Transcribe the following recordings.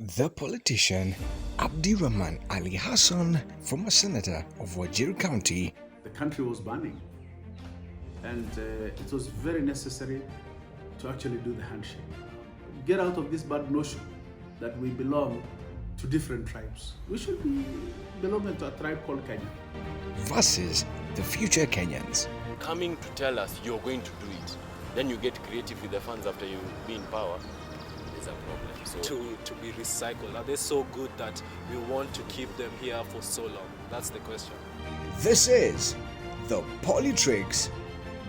The politician AbdiRahman Ali Hassan, former senator of Wajir County. The country was burning, and it was very necessary to actually do the handshake. Get out of this bad notion that we belong to different tribes. We should be belonging to a tribe called Kenya. Versus the future Kenyans. Coming to tell us you're going to do it, then you get creative with the funds after you be in power, is a problem. So To be recycled? Are they so good that we want to keep them here for so long? That's the question. This is the Politricks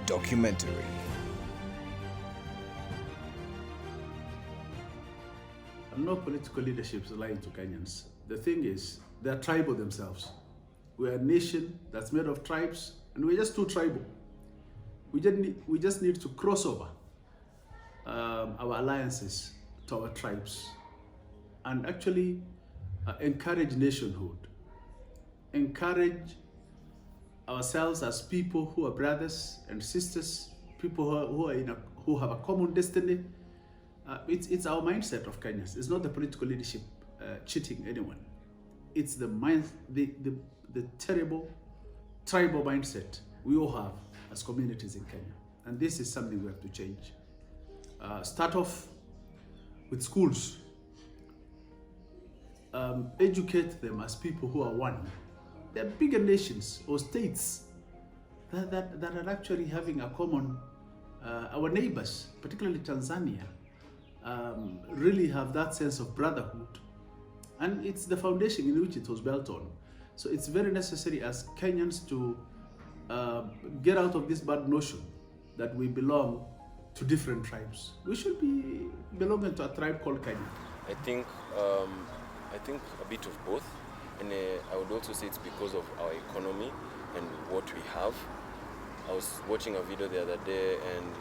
Documentary. No political leadership is lying to Kenyans. The thing is, they're tribal themselves. We're a nation that's made of tribes, and we're just too tribal. We just need to cross over our alliances to our tribes and actually encourage nationhood. Encourage ourselves as people who are brothers and sisters, people who have a common destiny. It's our mindset of Kenyans. It's not the political leadership cheating anyone. It's the terrible tribal mindset we all have as communities in Kenya. And this is something we have to change. Start off with schools. Educate them as people who are one. There are bigger nations or states that are actually having a common, our neighbors, particularly Tanzania, really have that sense of brotherhood. And it's the foundation in which it was built on. So it's very necessary as Kenyans to get out of this bad notion that we belong to different tribes. We should be belonging to a tribe called Kenya. I think a bit of both, and I would also say it's because of our economy and what we have. I was watching a video the other day, and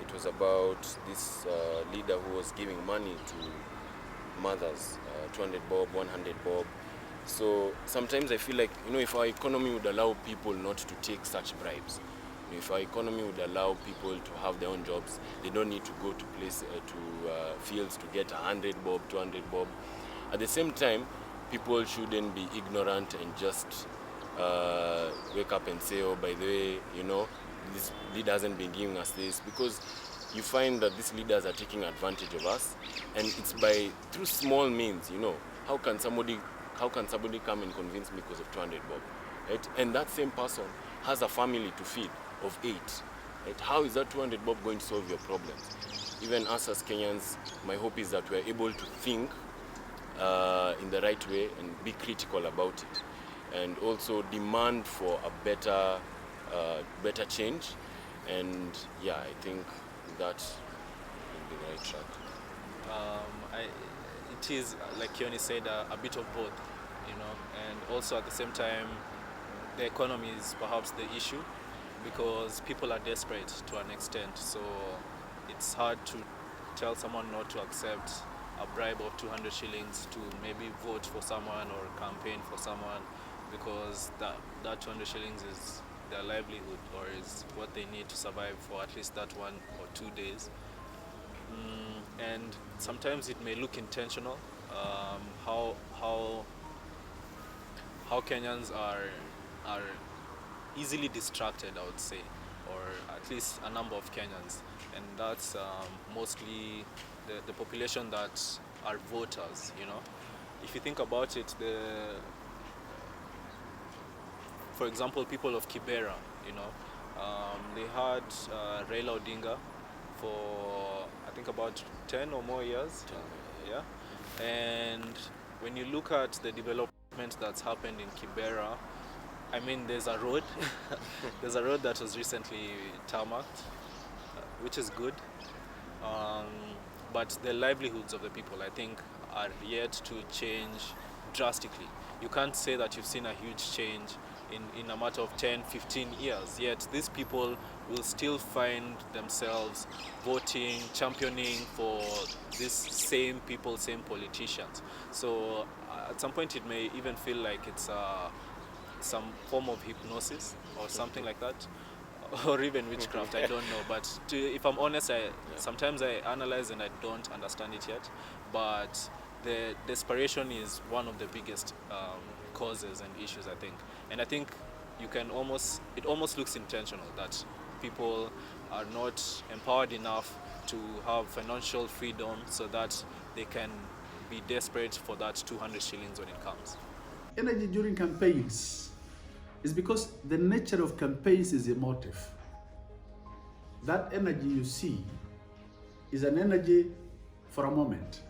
it was about this leader who was giving money to mothers, 200 bob, 100 bob. So sometimes I feel like, if our economy would allow people not to take such bribes, if our economy would allow people to have their own jobs, they don't need to go to fields to get 100 bob, 200 bob. At the same time, people shouldn't be ignorant and just wake up and say, oh, by the way, this leader hasn't been giving us this, because you find that these leaders are taking advantage of us, and it's through small means. How can somebody come and convince me because of 200 bob, right? And that same person has a family to feed of 8, right? How is that 200 bob going to solve your problems? Even us as Kenyans, my hope is that we're able to think in the right way and be critical about it, and also demand for a better change. And yeah, I think that will be the right track. It is, like Kioni said, a bit of both, and also at the same time, the economy is perhaps the issue, because people are desperate to an extent. So it's hard to tell someone not to accept a bribe of 200 shillings to maybe vote for someone or campaign for someone, because that 200 shillings is their livelihood, or is what they need to survive for at least that 1 or 2 days. And sometimes it may look intentional, how Kenyans are easily distracted, I would say, or at least a number of Kenyans, and that's mostly the population that are voters. If you think about it, for example, people of Kibera, they had Raila Odinga for I think about 10 or more years. Yeah. And when you look at the development that's happened in Kibera, I mean, there's a road. There's a road that was recently tarmacked, which is good. But the livelihoods of the people, I think, are yet to change drastically. You can't say that you've seen a huge change in a matter of 10, 15 years, yet these people will still find themselves voting, championing for these same people, same politicians. So at some point it may even feel like it's some form of hypnosis or something like that, or even witchcraft, I don't know. But if I'm honest, sometimes I analyze and I don't understand it yet. But the desperation is one of the biggest causes and issues, I think. And I think it almost looks intentional that people are not empowered enough to have financial freedom so that they can be desperate for that 200 shillings when it comes. Energy during campaigns is because the nature of campaigns is emotive. That energy you see is an energy for a moment.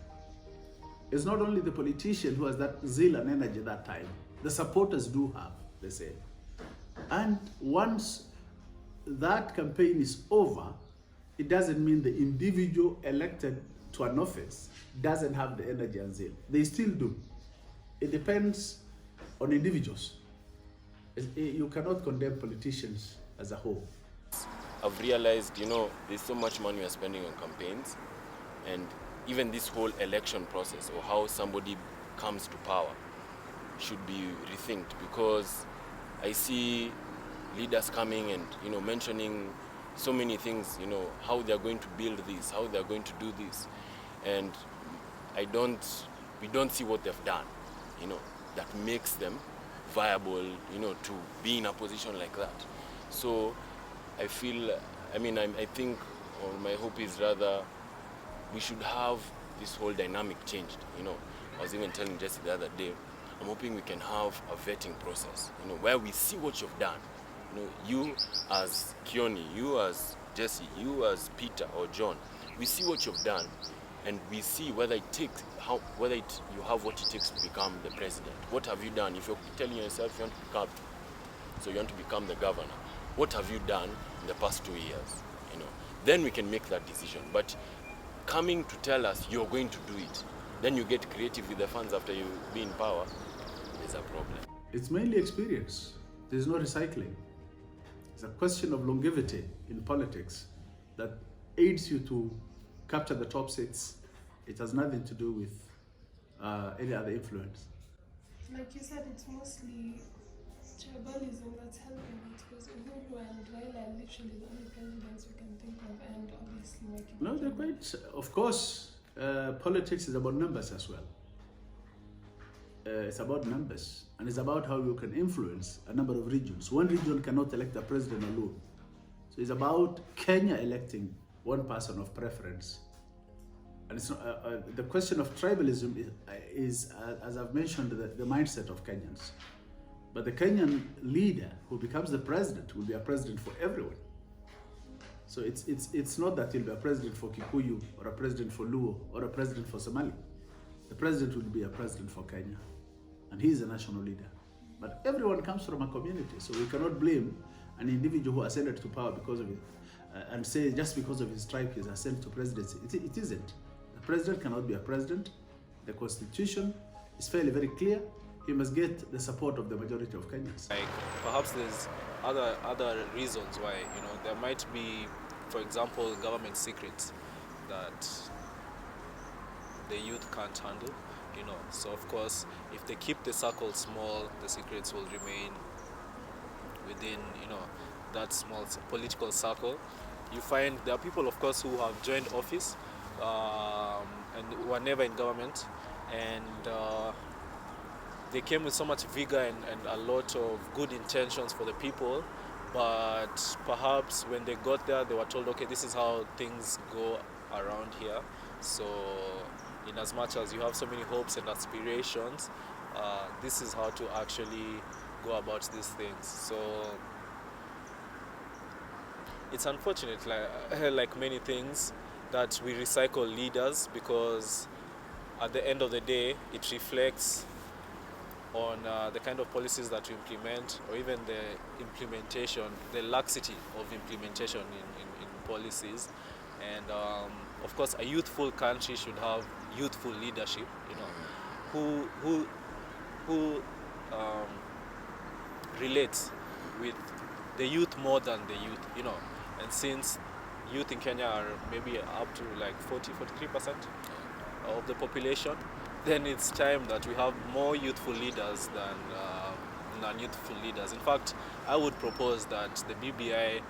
It's not only the politician who has that zeal and energy that time. The supporters do have the same. And once that campaign is over, it doesn't mean the individual elected to an office doesn't have the energy and zeal. They still do. It depends on individuals. You cannot condemn politicians as a whole. I've realized, there's so much money we're spending on campaigns, and even this whole election process or how somebody comes to power should be rethinked, because I see leaders coming and mentioning so many things, how they're going to build this, how they're going to do this, and we don't see what they've done, that makes them viable, to be in a position like that. So I feel, I think, or my hope is rather, we should have this whole dynamic changed. I was even telling Jessie the other day, I'm hoping we can have a vetting process, where we see what you've done. You as Kioni, you as Jessie, you as Peter or John, we see what you've done, and we see whether you have what it takes to become the president. What have you done? If you're telling yourself you want to become the governor, what have you done in the past 2 years? Then we can make that decision. But coming to tell us you're going to do it, then you get creative with the funds after you be in power, is a problem. It's mainly experience. There's no recycling. It's a question of longevity in politics that aids you to capture the top seats. It has nothing to do with any other influence. Like you said, it's mostly tribalism that's helping it, because Uhuru and Raila are literally the only presidents we can think of, and obviously making. No, they're quite. Of course, politics is about numbers as well. It's about numbers, and it's about how you can influence a number of regions. One region cannot elect a president alone. So it's about Kenya electing one person of preference. And it's not, the question of tribalism is as I've mentioned, the mindset of Kenyans. But the Kenyan leader who becomes the president will be a president for everyone. So it's not that he'll be a president for Kikuyu or a president for Luo or a president for Somali. The president will be a president for Kenya, and he's a national leader. But everyone comes from a community, so we cannot blame an individual who ascended to power because of it, and say just because of his tribe he's ascended to presidency. It isn't. The president cannot be a president. The constitution is fairly very clear. He must get the support of the majority of Kenyans. Like perhaps there's other reasons why, there might be, for example, government secrets that the youth can't handle, So of course, if they keep the circle small, the secrets will remain within, that small political circle. You find there are people, of course, who have joined office and who are never in government, and they came with so much vigor and a lot of good intentions for the people, but perhaps when they got there, they were told, okay, this is how things go around here. So in as much as you have so many hopes and aspirations, this is how to actually go about these things. So it's unfortunate, like many things, that we recycle leaders, because at the end of the day, it reflects on the kind of policies that we implement, or even the implementation, the laxity of implementation in policies. And of course, a youthful country should have youthful leadership, who relates with the youth more than the youth, And since youth in Kenya are maybe up to like 43% of the population, then it's time that we have more youthful leaders than non-youthful leaders. In fact, I would propose that the BBI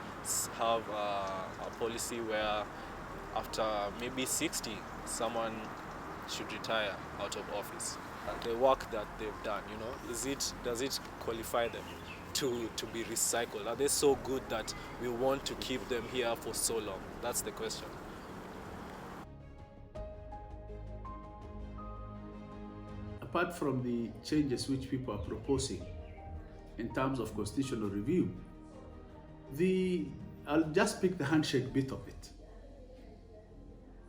have a policy where after maybe 60, someone should retire out of office. The work that they've done, you know, does it qualify them to be recycled? Are they so good that we want to keep them here for so long? That's the question. Apart from the changes which people are proposing in terms of constitutional review, I'll just pick the handshake bit of it.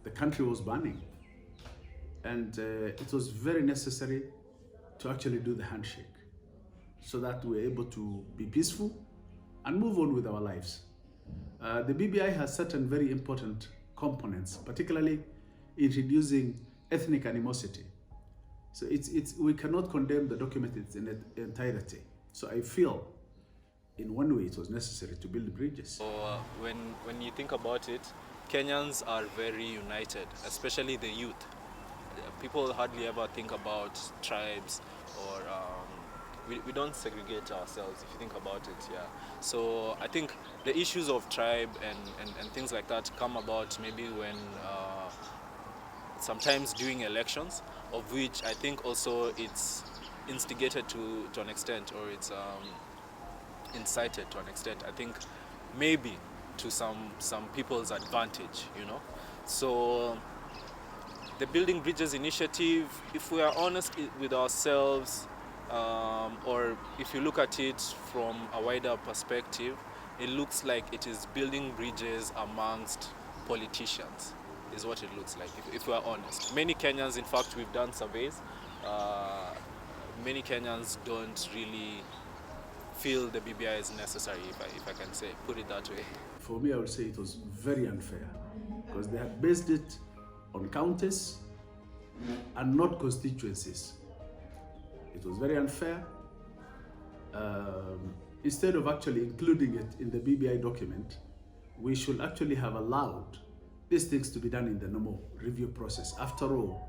The country was burning, and it was very necessary to actually do the handshake so that we're able to be peaceful and move on with our lives. The BBI has certain very important components, particularly in reducing ethnic animosity. So we cannot condemn the document in its entirety. So I feel, in one way, it was necessary to build bridges. So when you think about it, Kenyans are very united, especially the youth. People hardly ever think about tribes, or we don't segregate ourselves, if you think about it, yeah. So I think the issues of tribe and things like that come about maybe when sometimes during elections, of which I think also it's instigated to an extent, or it's incited to an extent. I think maybe to some people's advantage, you know. So the Building Bridges initiative, if we are honest with ourselves, or if you look at it from a wider perspective, it looks like it is building bridges amongst politicians, is what it looks like, if we are honest. Many Kenyans, in fact, we've done surveys, many Kenyans don't really feel the BBI is necessary, if I can say, put it that way. For me, I would say it was very unfair, because they had based it on counties and not constituencies. It was very unfair. Instead of actually including it in the BBI document, we should actually have allowed these things to be done in the normal review process. After all,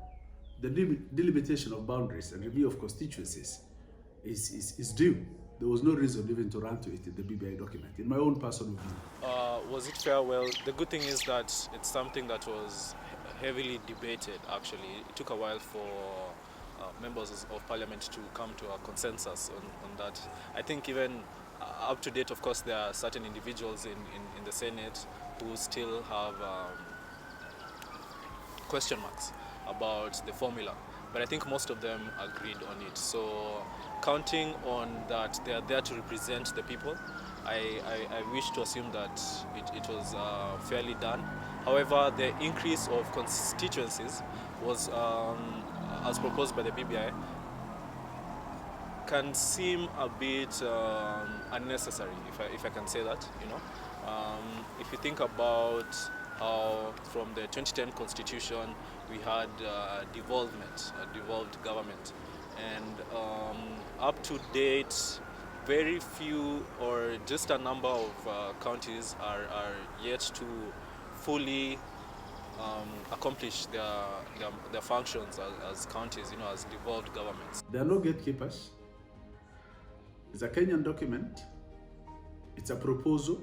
the delimitation of boundaries and review of constituencies is due. There was no reason even to run to it in the BBI document, in my own personal view. Was it fair? Well, the good thing is that it's something that was heavily debated, actually. It took a while for members of parliament to come to a consensus on that. I think even up to date, of course, there are certain individuals in the Senate who still have question marks about the formula, but I think most of them agreed on it. So counting on that they are there to represent the people, I wish to assume that it was fairly done. However, the increase of constituencies was, as proposed by the BBI, can seem a bit unnecessary, if I can say that, you know. If you think about how from the 2010 constitution we had a devolved government, and up to date very few or just a number of counties are yet to fully accomplish their functions as counties, you know, as devolved governments. There are no gatekeepers. It's a Kenyan document. It's a proposal.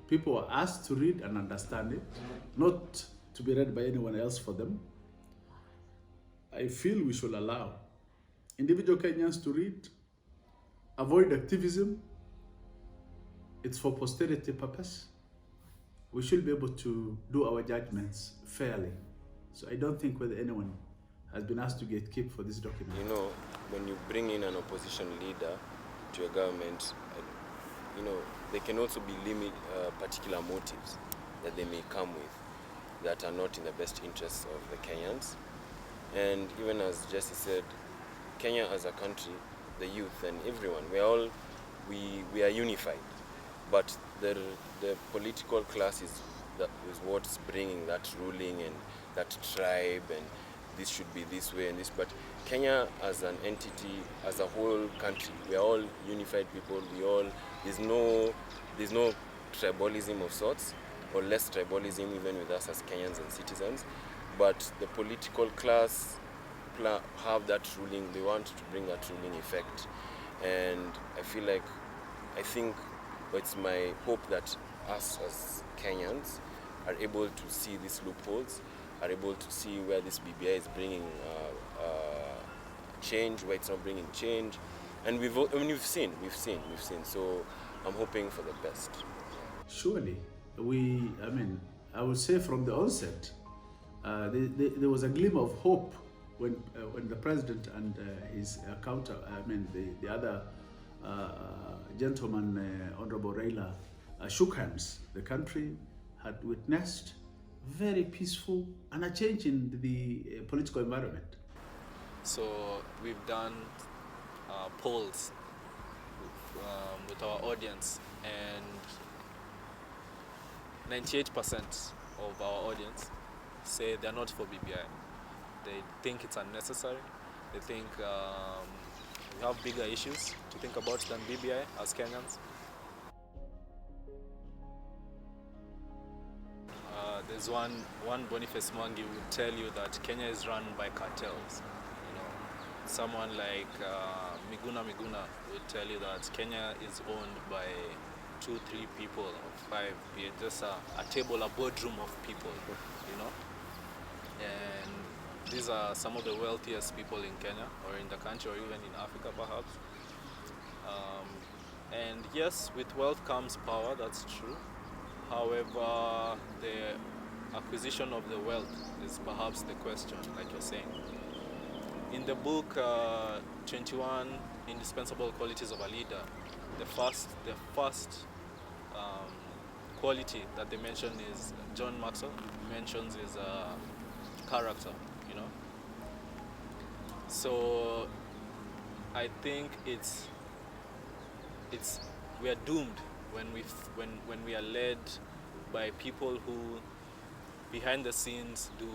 People are asked to read and understand it, not to be read by anyone else for them. I feel we should allow individual Kenyans to read, avoid activism. It's for posterity purpose. We should be able to do our judgments fairly. So I don't think whether anyone has been asked to gatekeep for this document. You know, when you bring in an opposition leader to a government, you know, there can also be particular motives that they may come with that are not in the best interests of the Kenyans. And even as Jessie said, Kenya as a country, the youth and everyone, we are unified. But the political class is what's bringing that ruling and that tribe, and this should be this way and this. But Kenya as an entity, as a whole country, we are all unified people. There's no tribalism of sorts, or less tribalism even with us as Kenyans and citizens. But the political class have that ruling. They want to bring that ruling effect, and I think it's my hope that us as Kenyans are able to see these loopholes are able to see where this BBI is bringing change, where it's not bringing change, and we've seen. So I'm hoping for the best. Surely, I would say from the onset, there was a glimmer of hope when the president and his the other gentleman, Honorable Raila, shook hands. The country had witnessed very peaceful and a change in the political environment. So we've done polls with our audience, and 98% of our audience say they're not for BBI. They think it's unnecessary. They think we have bigger issues to think about than BBI as Kenyans. There's one Boniface Mwangi would tell you that Kenya is run by cartels. You know, someone like Miguna would tell you that Kenya is owned by 2-3 people or 5, just a table, a boardroom of people, you know. And these are some of the wealthiest people in Kenya or in the country or even in Africa perhaps. And yes, with wealth comes power, that's true. However, the acquisition of the wealth is perhaps the question, like you're saying. In the book, 21 Indispensable Qualities of a Leader, the first quality that they mention is, John Maxwell mentions, is character, you know. So I think we are doomed when we are led by people who behind the scenes do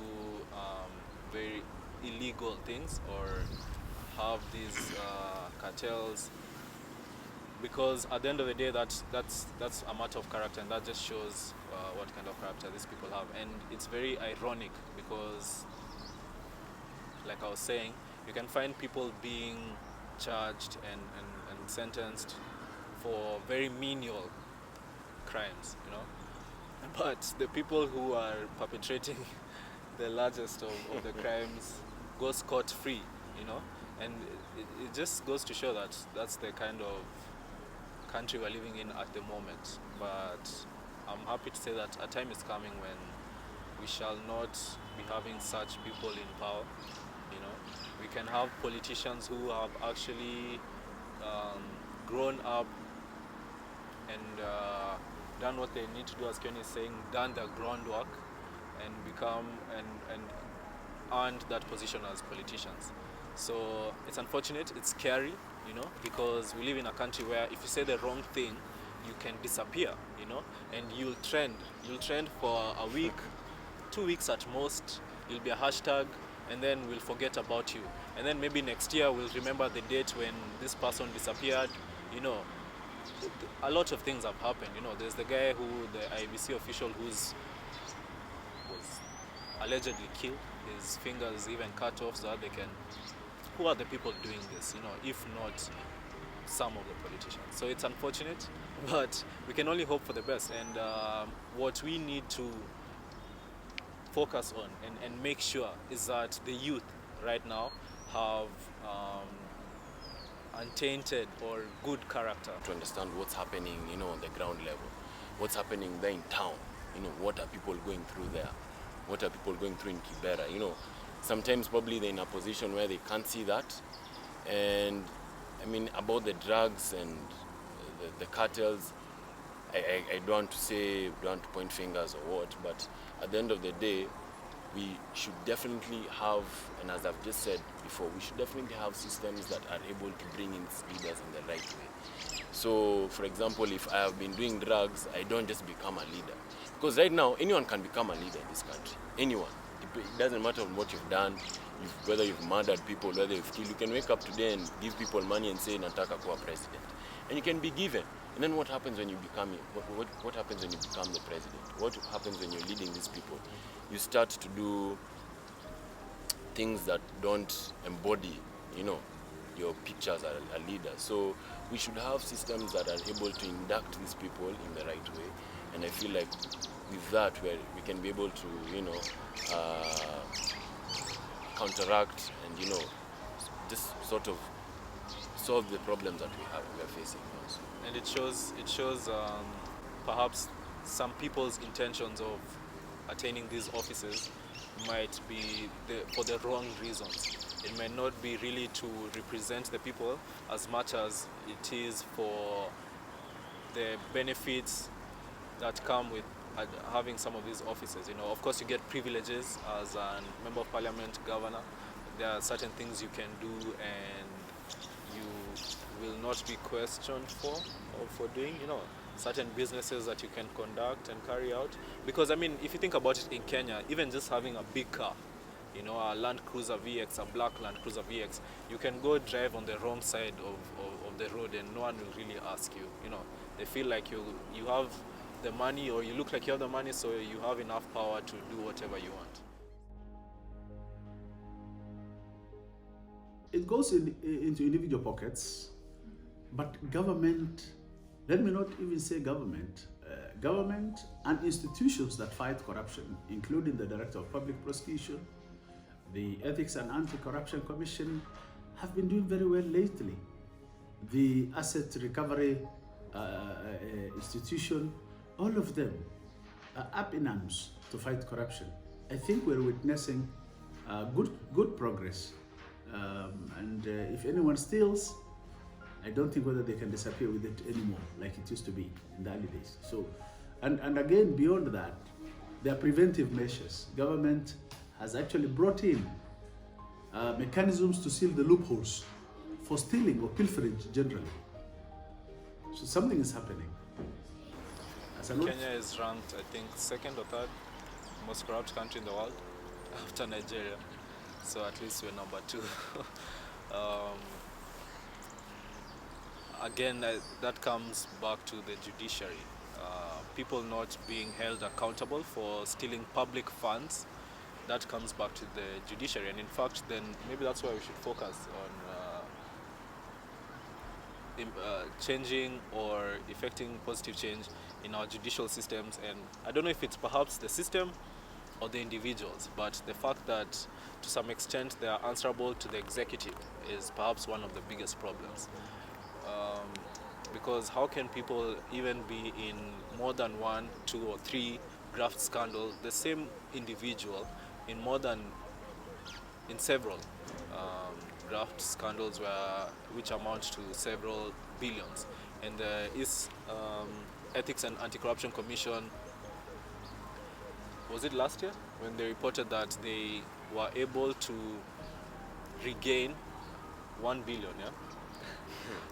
very illegal things or have these cartels, because at the end of the day that's a matter of character, and that just shows what kind of character these people have. And it's very ironic because, like I was saying, you can find people being charged and sentenced for very menial crimes, you know, but the people who are perpetrating the largest of the crimes go scot-free, you know. And it just goes to show that that's the kind of country we're living in at the moment. But I'm happy to say that a time is coming when we shall not be having such people in power, you know. We can have politicians who have actually grown up and done what they need to do, as Kioni is saying, done the groundwork and become and earned that position as politicians. So it's unfortunate, it's scary, you know, because we live in a country where if you say the wrong thing, you can disappear, you know, and you'll trend for a week, 2 weeks at most. You'll be a hashtag, and then we'll forget about you. And then maybe next year we'll remember the date when this person disappeared, you know. A lot of things have happened, you know. There's the guy the IBC official was allegedly killed, his fingers even cut off so that they can. Who are the people doing this, you know, if not some of the politicians? So it's unfortunate, but we can only hope for the best. And what we need to focus on and make sure is that the youth right now have untainted or good character. To understand what's happening, you know, on the ground level, what's happening there in town, you know, what are people going through there, what are people going through in Kibera, you know. Sometimes probably they're in a position where they can't see that. And I mean, about the drugs and the cartels, I don't want to point fingers or what, but at the end of the day, we should definitely have, and as I've just said before, we should definitely have systems that are able to bring in leaders in the right way. So, for example, if I have been doing drugs, I don't just become a leader. Because right now, anyone can become a leader in this country. Anyone. It doesn't matter what you've done, whether you've murdered people, whether you've killed. You can wake up today and give people money and say, Nataka kuwa president. And you can be given. And then what happens when you become what happens when you become the president? What happens when you're leading these people? You start to do things that don't embody, you know, your picture as a leader. So we should have systems that are able to induct these people in the right way and I feel like with that we can be able to, counteract and, just sort of solve the problems that we are facing also. And it shows perhaps some people's intentions of attaining these offices might be for the wrong reasons. It might not be really to represent the people as much as it is for the benefits that come with having some of these offices. Of course, you get privileges as a member of parliament, governor. There are certain things you can do and you will not be questioned for doing, certain businesses that you can conduct and carry out. Because, if you think about it in Kenya, even just having a big car, a Land Cruiser VX, a black Land Cruiser VX, you can go drive on the wrong side of the road and no one will really ask you. They feel like you have the money, or you look like you have the money, so you have enough power to do whatever you want. It goes into individual pockets, but government, let me not even say government, government and institutions that fight corruption, including the Director of Public Prosecution, the Ethics and Anti-Corruption Commission, have been doing very well lately. The Asset Recovery Institution, all of them are up in arms to fight corruption. I think we're witnessing good progress. And if anyone steals, I don't think whether they can disappear with it anymore like it used to be in the early days. So, and again, beyond that, there are preventive measures. Government has actually brought in mechanisms to seal the loopholes for stealing or pilferage generally. So something is happening. Kenya is ranked, I think, second or third most corrupt country in the world after Nigeria. So at least we're number 2. Again, that comes back to the judiciary. People not being held accountable for stealing public funds, that comes back to the judiciary. And in fact, then maybe that's why we should focus on changing or effecting positive change in our judicial systems. And I don't know if it's perhaps the system or the individuals, but the fact that to some extent they are answerable to the executive is perhaps one of the biggest problems. Because how can people even be in more than 1, 2, or 3 graft scandals, the same individual in several graft scandals which amount to several billions. And the Ethics and Anti-Corruption Commission, was it last year, when they reported that they were able to regain 1 billion,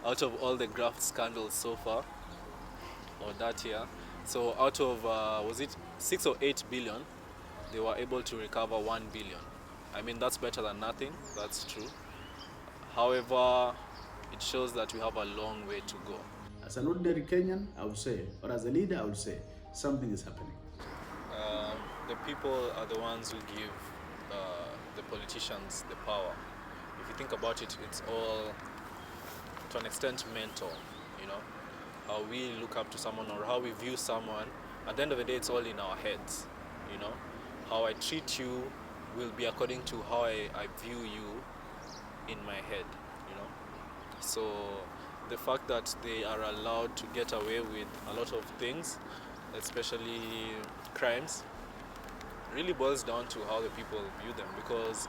out of all the graft scandals so far, or that year. So out of, was it 6 or 8 billion, they were able to recover 1 billion. I mean, that's better than nothing, that's true. However, it shows that we have a long way to go. As an ordinary Kenyan, I would say, or as a leader, I would say, something is happening. The people are the ones who give the politicians the power. If you think about it, it's all, to an extent, mental, how we look up to someone or how we view someone. At the end of the day, it's all in our heads, How I treat you will be according to how I view you in my head, So the fact that they are allowed to get away with a lot of things, especially crimes, really boils down to how the people view them. Because,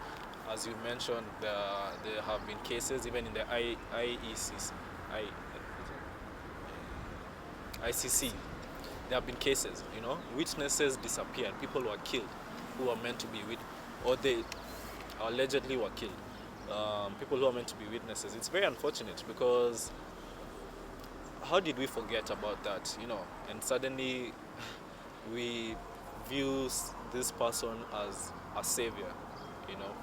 as you mentioned, there have been cases, even in the ICC, there have been cases, witnesses disappeared, people were killed who were meant to be or they allegedly were killed. People who are meant to be witnesses. It's very unfortunate because how did we forget about that, and suddenly we view this person as a savior,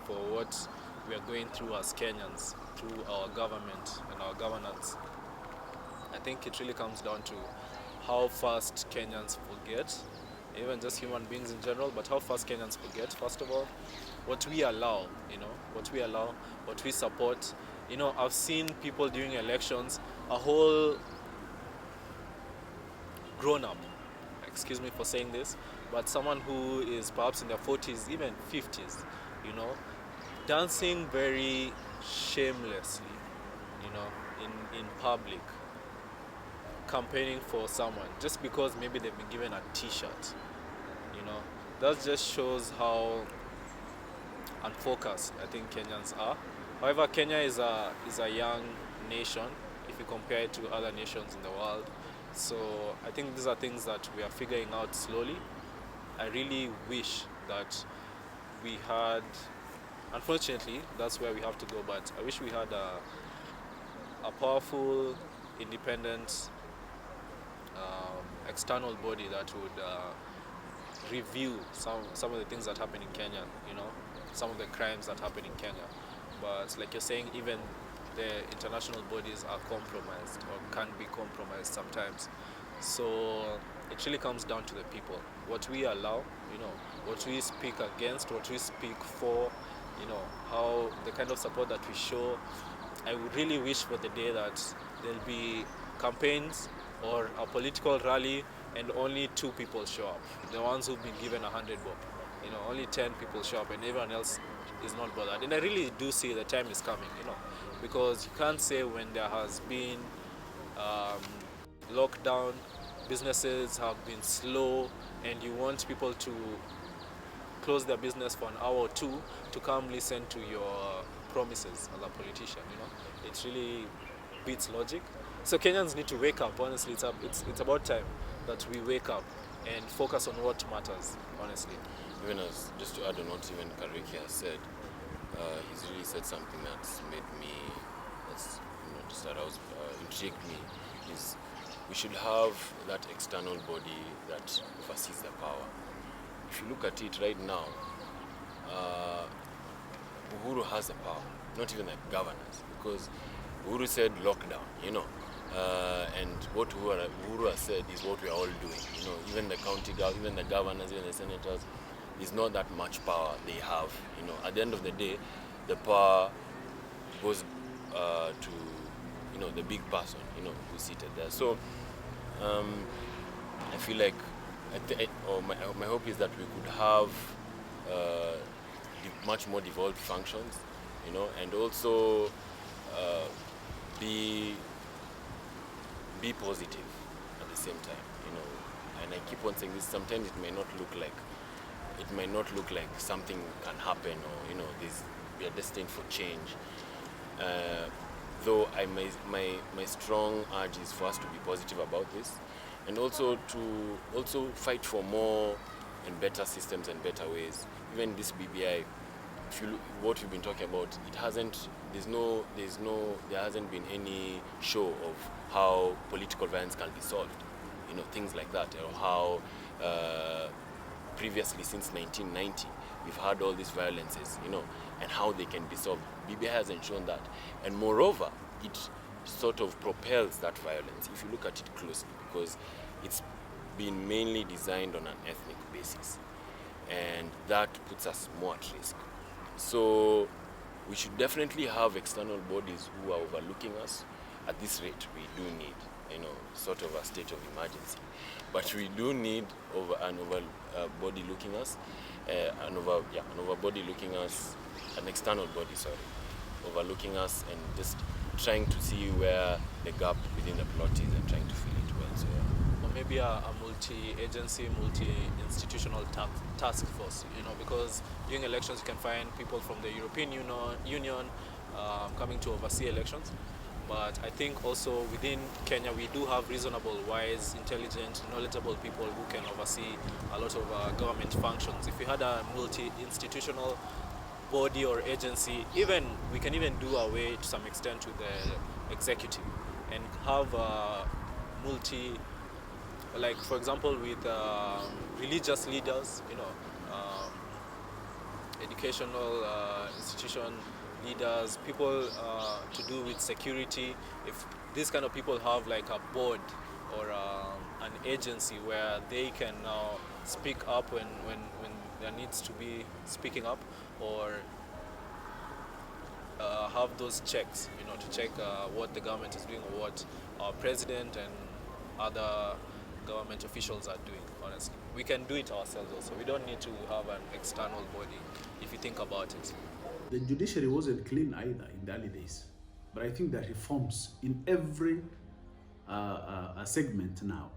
for what we are going through as Kenyans, through our government and our governance. I think it really comes down to how fast Kenyans forget, even just human beings in general, but how fast Kenyans forget, first of all, what we allow, what we support. I've seen people during elections, a whole grown-up, excuse me for saying this, but someone who is perhaps in their 40s, even 50s, you know, dancing very shamelessly, you know, in public, campaigning for someone just because maybe they've been given a t-shirt, you know, that just shows how unfocused I think Kenyans are. However, Kenya is a young nation if you compare it to other nations in the world. So I think these are things that we are figuring out slowly. I really wish that we had, unfortunately, that's where we have to go, but I wish we had a powerful, independent, external body that would review some of the things that happen in Kenya, you know, some of the crimes that happen in Kenya. But like you're saying, even the international bodies are compromised or can be compromised sometimes. So it really comes down to the people. What we allow, you know, what we speak against, what we speak for, you know, how the kind of support that we show. I would really wish for the day that there'll be campaigns or a political rally and only 2 people show up. The ones who've been given 100 bob. You know, only 10 people show up and everyone else is not bothered. And I really do see the time is coming, you know, because you can't say when there has been lockdown, businesses have been slow, and you want people to close their business for an hour or 2 to come listen to your promises as a politician, you know. It really beats logic. So Kenyans need to wake up, honestly. It's about time that we wake up and focus on what matters, honestly. Even as, just to add on what even Kariuki has said, he's really said something that's made me, that's, you know, just that I was intrigued me, is we should have that external body that oversees the power. If you look at it right now, Uhuru has the power, not even the governors, because Uhuru said lockdown, you know, and what Uhuru has said is what we are all doing, you know, even the county, even the governors, even the senators, is not that much power they have, you know. At the end of the day, the power goes to, you know, the big person, you know, who's seated there. So I feel like, my hope is that we could have much more devolved functions, you know, and also be positive at the same time, you know. And I keep on saying this, sometimes it may not look like something can happen, or, you know, we are destined for change. Though my strong urge is for us to be positive about this, and also to fight for more and better systems and better ways. Even this BBI, if you look what we've been talking about, there hasn't been any show of how political violence can be solved, you know, things like that, or how previously, since 1990, we've had all these violences, you know, and how they can be solved. BBI hasn't shown that. And moreover, it sort of propels that violence, if you look at it closely, because it's been mainly designed on an ethnic basis. And that puts us more at risk. So we should definitely have external bodies who are overlooking us. At this rate, we do need, you know, sort of a state of emergency. But we do need body looking us, an external body, overlooking us and just trying to see where the gap within the plot is and trying to fill it well. So, Or maybe a multi-agency, multi-institutional task force, you know, because during elections you can find people from the European Union coming to oversee elections. But I think also within Kenya we do have reasonable, wise, intelligent, knowledgeable people who can oversee a lot of government functions. If we had a multi-institutional body or agency, we can even do away to some extent with the executive and have like for example with religious leaders, you know, educational institution leaders, people to do with security. If these kind of people have like a board or an agency where they can now speak up when there needs to be speaking up, or have those checks, you know, to check what the government is doing or what our president and other government officials are doing, honestly. We can do it ourselves also. We don't need to have an external body, if you think about it. The judiciary wasn't clean either in the early days, but I think there are reforms in every segment now,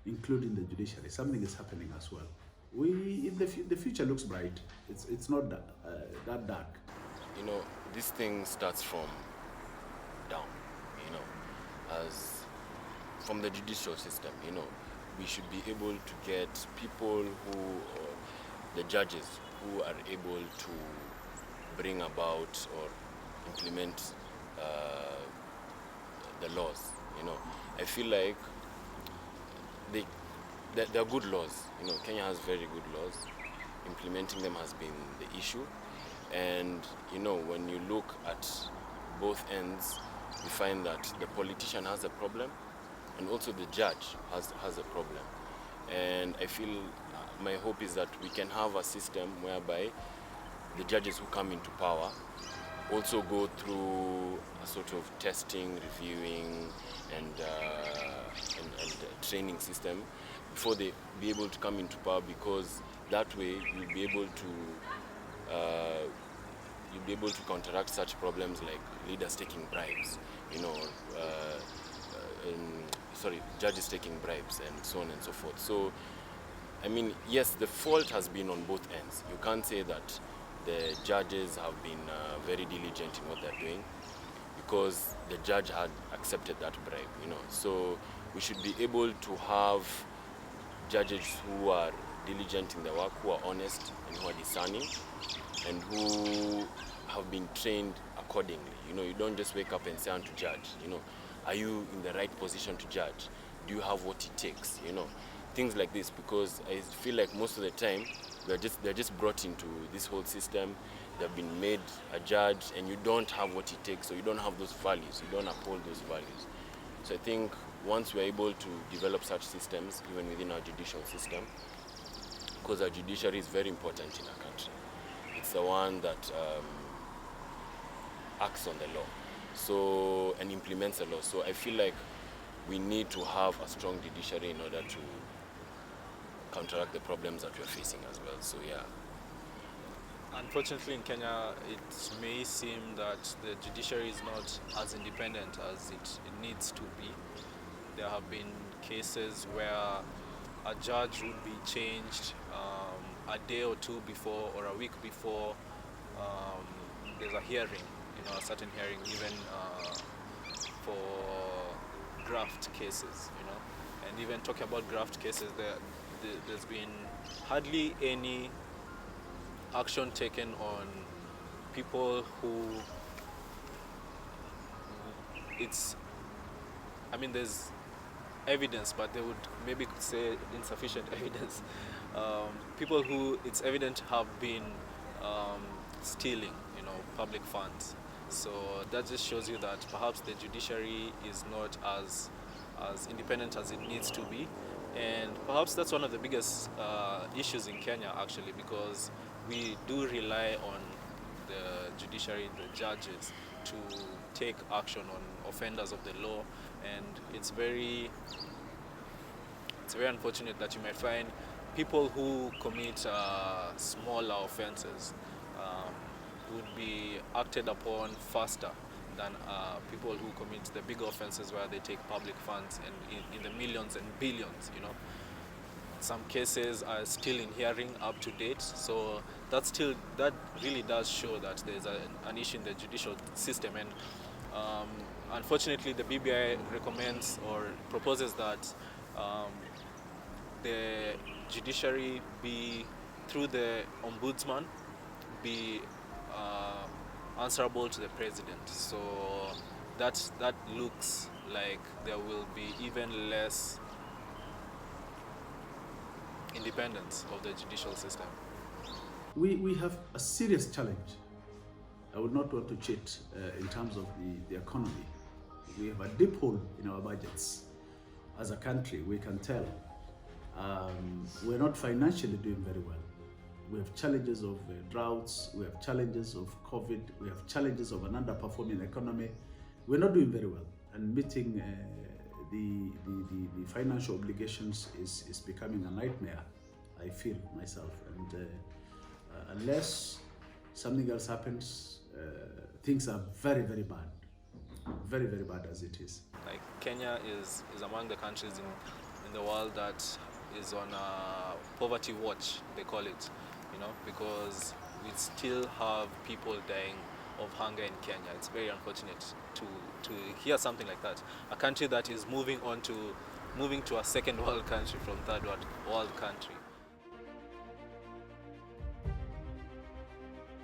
including the judiciary. Something is happening as well. The future looks bright. It's not that dark. You know, this thing starts from down, you know, as from the judicial system, you know. We should be able to get people who, the judges, who are able to bring about or implement the laws, you know. I feel like there are good laws, you know. Kenya has very good laws. Implementing them has been the issue. And, you know, when you look at both ends, you find that the politician has a problem and also the judge has a problem. And I feel my hope is that we can have a system whereby the judges who come into power also go through a sort of testing, reviewing, and training system before they be able to come into power, because that way you'll be able to counteract such problems like leaders taking bribes, you know, judges taking bribes and so on and so forth. So, I mean, yes, the fault has been on both ends. You can't say that the judges have been very diligent in what they're doing, because the judge had accepted that bribe, you know. So we should be able to have judges who are diligent in their work, who are honest and who are discerning, and who have been trained accordingly. You know, you don't just wake up and say, "I want to judge." You know, are you in the right position to judge? Do you have what it takes? You know, things like this, because I feel like most of the time they're just brought into this whole system. They've been made a judge, and you don't have what it takes, so you don't have those values. You don't uphold those values. So I think once we're able to develop such systems, even within our judicial system, because our judiciary is very important in our country. It's the one that acts on the law, so, and implements the law. So I feel like we need to have a strong judiciary in order to counteract the problems that we're facing as well. So yeah. Unfortunately, in Kenya, it may seem that the judiciary is not as independent as it needs to be. There have been cases where a judge would be changed a day or two before, or a week before there's a hearing, you know, a certain hearing, even for graft cases, you know. And even talking about graft cases, there's been hardly any action taken on people who there's evidence, but they would maybe say insufficient evidence. People who it's evident have been stealing, you know, public funds. So that just shows you that perhaps the judiciary is not as independent as it needs to be. And perhaps that's one of the biggest issues in Kenya, actually, because we do rely on the judiciary, the judges, to take action on offenders of the law. And it's very unfortunate that you might find people who commit smaller offenses would be acted upon faster than people who commit the bigger offenses where they take public funds and in the millions and billions, you know. Some cases are still in hearing up to date, so that really does show that there's an issue in the judicial system. And unfortunately, the BBI recommends or proposes that the judiciary be, through the ombudsman, be answerable to the president. So that looks like there will be even less independence of the judicial system. We have a serious challenge. I would not want to cheat in terms of the economy. We have a deep hole in our budgets. As a country, we can tell we're not financially doing very well. We have challenges of droughts, we have challenges of COVID, we have challenges of an underperforming economy. We're not doing very well and meeting the financial obligations is becoming a nightmare, I feel myself. And unless something else happens, things are very, very bad. Very, very bad as it is. Like Kenya is among the countries in the world that is on a poverty watch, they call it, you know, because we still have people dying of hunger in Kenya. It's very unfortunate to hear something like that. A country that is moving to a second world country from third world country.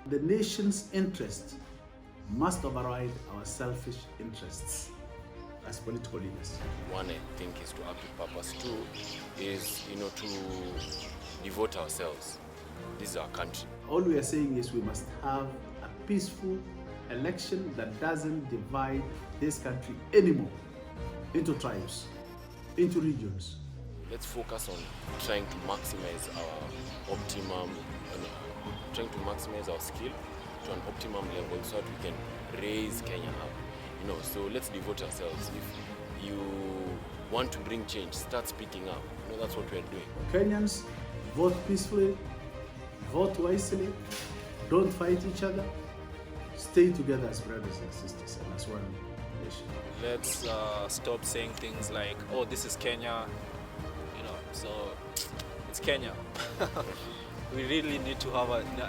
The nation's interest must override our selfish interests as political leaders. One, I think, is to act with purpose. Two is, to devote ourselves. This is our country. All we are saying is we must have a peaceful election that doesn't divide this country anymore into tribes, into regions. Let's focus on trying to maximize our optimum, trying to maximize our skill to an optimum level so that we can raise Kenya up. So let's devote ourselves. If you want to bring change, start speaking up. That's what we're doing. Kenyans, vote peacefully, vote wisely, don't fight each other, stay together as brothers and sisters and as one nation. Let's stop saying things like, oh, this is Kenya, so it's Kenya. We really need to have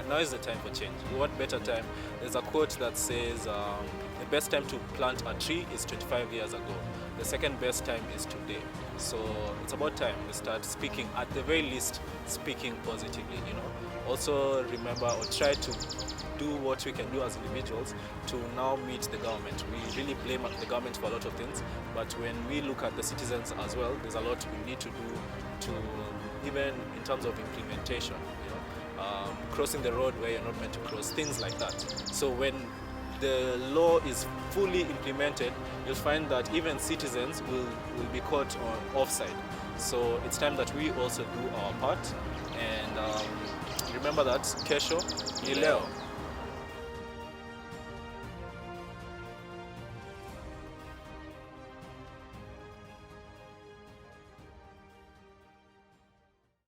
now is the time for change. What better time? There's a quote that says, the best time to plant a tree is 25 years ago. The second best time is today. So it's about time we start speaking, at the very least, speaking positively, Also remember or try to do what we can do as individuals to now meet the government. We really blame the government for a lot of things, but when we look at the citizens as well, there's a lot we need to do to, even in terms of implementation, crossing the road where you're not meant to cross, things like that. So when the law is fully implemented, you'll find that even citizens will be caught on offside. So it's time that we also do our part, and remember that kesho ni leo.